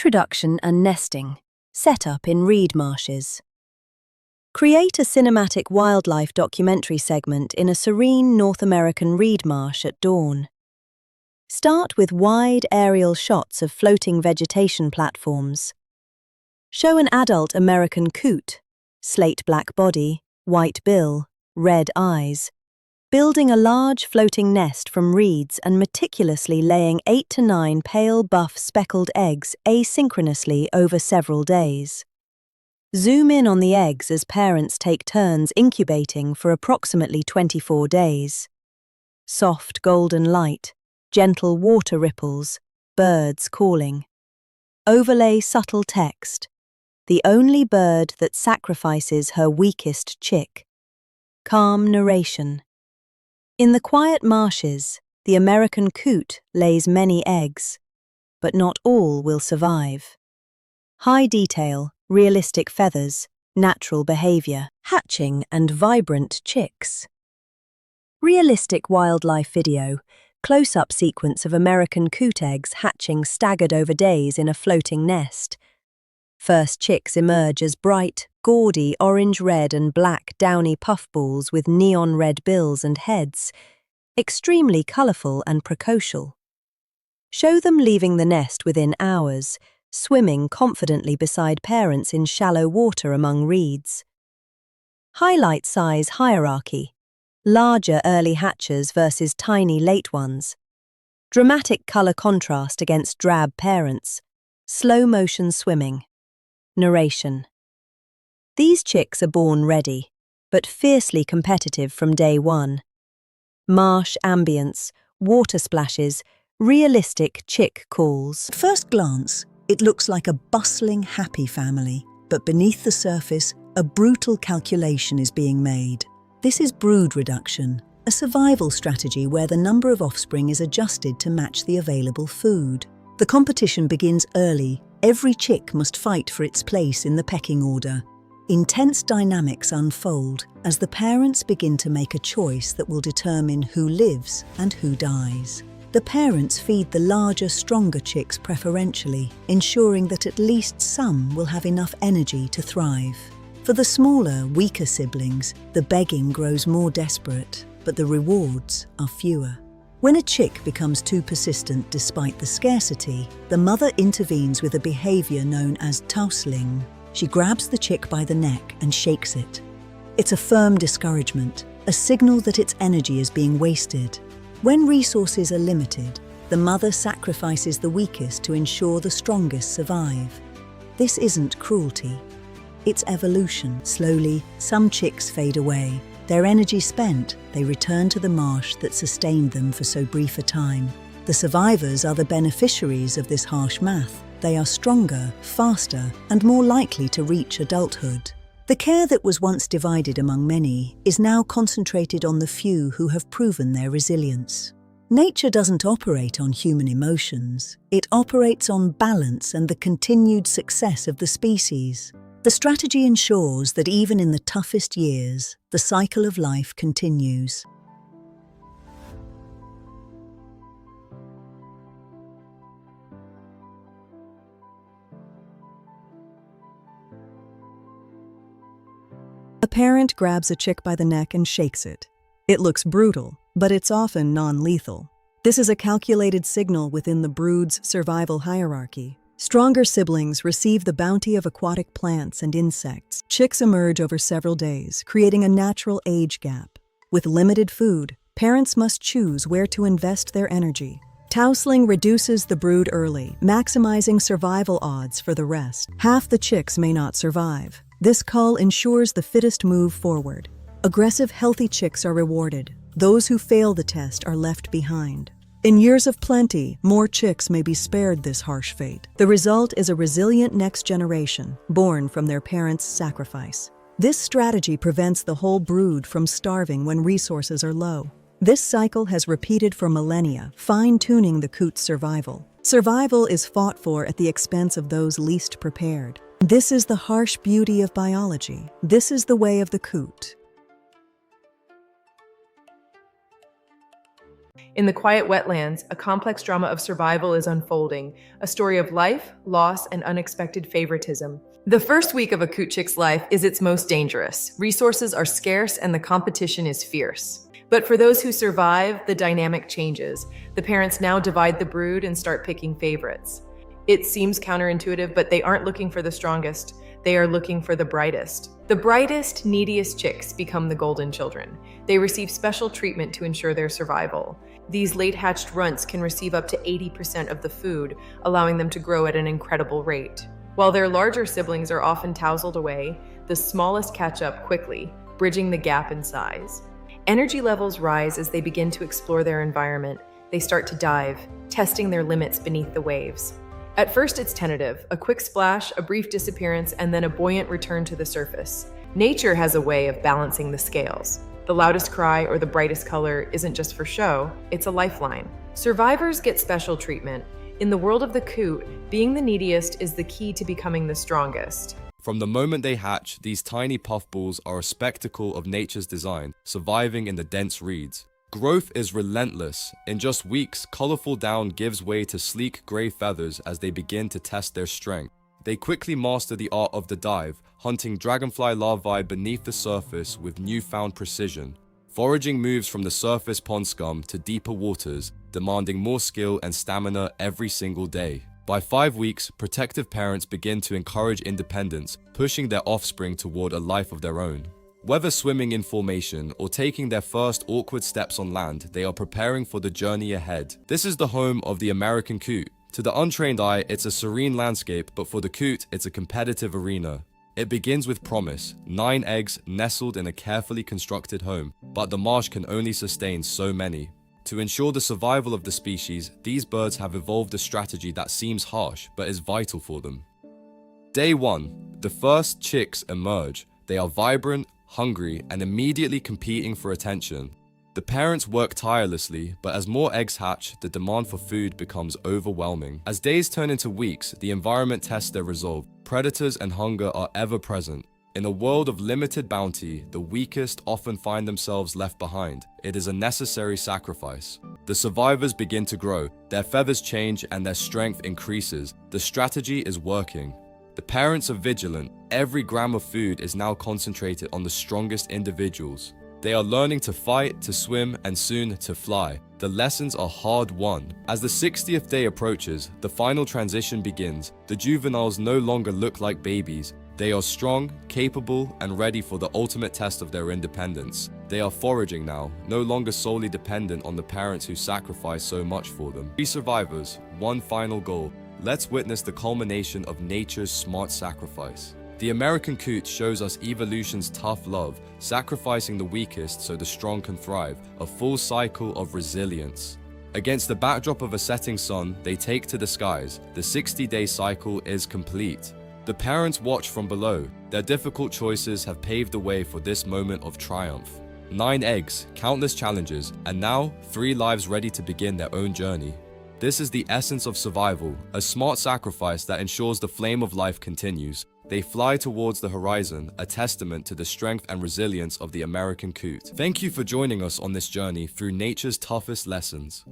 Introduction and nesting. Setup in reed marshes. Create a cinematic wildlife documentary segment in a serene North American reed marsh at dawn. Start with wide aerial shots of floating vegetation platforms. Show an adult American coot, slate-black body, white bill, red eyes, building a large floating nest from reeds and meticulously laying 8 to 9 pale buff speckled eggs asynchronously over several days. Zoom in on the eggs as parents take turns incubating for approximately 24 days. Soft golden light, gentle water ripples, birds calling. Overlay subtle text. The only bird that sacrifices her weakest chick. Calm narration. In the quiet marshes, the American coot lays many eggs, but not all will survive. High detail, realistic feathers, natural behavior, hatching and vibrant chicks. Realistic wildlife video, close-up sequence of American coot eggs hatching staggered over days in a floating nest. First chicks emerge as bright, gaudy orange, red and black downy puffballs with neon red bills and heads, extremely colourful and precocial. Show them leaving the nest within hours, swimming confidently beside parents in shallow water among reeds. Highlight size hierarchy. Larger early hatchers versus tiny late ones. Dramatic colour contrast against drab parents. Slow motion swimming. Narration. These chicks are born ready, but fiercely competitive from day one. Marsh ambience, water splashes, realistic chick calls. At first glance, it looks like a bustling, happy family, but beneath the surface, a brutal calculation is being made. This is brood reduction, a survival strategy where the number of offspring is adjusted to match the available food. The competition begins early. Every chick must fight for its place in the pecking order. Intense dynamics unfold as the parents begin to make a choice that will determine who lives and who dies. The parents feed the larger, stronger chicks preferentially, ensuring that at least some will have enough energy to thrive. For the smaller, weaker siblings, the begging grows more desperate, but the rewards are fewer. When a chick becomes too persistent despite the scarcity, the mother intervenes with a behavior known as tousling. She grabs the chick by the neck and shakes it. It's a firm discouragement, a signal that its energy is being wasted. When resources are limited, the mother sacrifices the weakest to ensure the strongest survive. This isn't cruelty. It's evolution. Slowly, some chicks fade away. Their energy spent, they return to the marsh that sustained them for so brief a time. The survivors are the beneficiaries of this harsh math. They are stronger, faster, and more likely to reach adulthood. The care that was once divided among many is now concentrated on the few who have proven their resilience. Nature doesn't operate on human emotions. It operates on balance and the continued success of the species. The strategy ensures that even in the toughest years, the cycle of life continues. A parent grabs a chick by the neck and shakes it. It looks brutal, but it's often non-lethal. This is a calculated signal within the brood's survival hierarchy. Stronger siblings receive the bounty of aquatic plants and insects. Chicks emerge over several days, creating a natural age gap. With limited food, parents must choose where to invest their energy. Tousling reduces the brood early, maximizing survival odds for the rest. Half the chicks may not survive. This cull ensures the fittest move forward. Aggressive, healthy chicks are rewarded. Those who fail the test are left behind. In years of plenty, more chicks may be spared this harsh fate. The result is a resilient next generation, born from their parents' sacrifice. This strategy prevents the whole brood from starving when resources are low. This cycle has repeated for millennia, fine-tuning the coot's survival. Survival is fought for at the expense of those least prepared. This is the harsh beauty of biology. This is the way of the coot. In the quiet wetlands, a complex drama of survival is unfolding, a story of life, loss, and unexpected favoritism. The first week of a coot chick's life is its most dangerous. Resources are scarce and the competition is fierce. But for those who survive, the dynamic changes. The parents now divide the brood and start picking favorites. It seems counterintuitive, but they aren't looking for the strongest. They are looking for the brightest. The brightest, neediest chicks become the golden children. They receive special treatment to ensure their survival. These late-hatched runts can receive up to 80% of the food, allowing them to grow at an incredible rate. While their larger siblings are often tousled away, the smallest catch up quickly, bridging the gap in size. Energy levels rise as they begin to explore their environment. They start to dive, testing their limits beneath the waves. At first it's tentative, a quick splash, a brief disappearance, and then a buoyant return to the surface. Nature has a way of balancing the scales. The loudest cry or the brightest color isn't just for show, it's a lifeline. Survivors get special treatment. In the world of the coot, being the neediest is the key to becoming the strongest. From the moment they hatch, these tiny puffballs are a spectacle of nature's design, surviving in the dense reeds. Growth is relentless. In just weeks, colorful down gives way to sleek gray feathers as they begin to test their strength. They quickly master the art of the dive, hunting dragonfly larvae beneath the surface with newfound precision. Foraging moves from the surface pond scum to deeper waters, demanding more skill and stamina every single day. By 5 weeks, protective parents begin to encourage independence, pushing their offspring toward a life of their own. Whether swimming in formation or taking their first awkward steps on land, they are preparing for the journey ahead. This is the home of the American coot. To the untrained eye, it's a serene landscape, but for the coot, it's a competitive arena. It begins with promise, 9 eggs nestled in a carefully constructed home, but the marsh can only sustain so many. To ensure the survival of the species, these birds have evolved a strategy that seems harsh, but is vital for them. Day 1. The first chicks emerge. They are vibrant, hungry, and immediately competing for attention. The parents work tirelessly, but as more eggs hatch, the demand for food becomes overwhelming. As days turn into weeks, the environment tests their resolve. Predators and hunger are ever present. In a world of limited bounty, the weakest often find themselves left behind. It is a necessary sacrifice. The survivors begin to grow, their feathers change and their strength increases. The strategy is working. The parents are vigilant. Every gram of food is now concentrated on the strongest individuals. They are learning to fight, to swim, and soon to fly. The lessons are hard-won. As the 60th day approaches, the final transition begins. The juveniles no longer look like babies. They are strong, capable, and ready for the ultimate test of their independence. They are foraging now, no longer solely dependent on the parents who sacrificed so much for them. 3 survivors, 1 final goal. Let's witness the culmination of nature's smart sacrifice. The American coot shows us evolution's tough love, sacrificing the weakest so the strong can thrive, a full cycle of resilience. Against the backdrop of a setting sun, they take to the skies. The 60-day cycle is complete. The parents watch from below. Their difficult choices have paved the way for this moment of triumph. 9 eggs, countless challenges, and now 3 lives ready to begin their own journey. This is the essence of survival, a smart sacrifice that ensures the flame of life continues. They fly towards the horizon, a testament to the strength and resilience of the American coot. Thank you for joining us on this journey through nature's toughest lessons.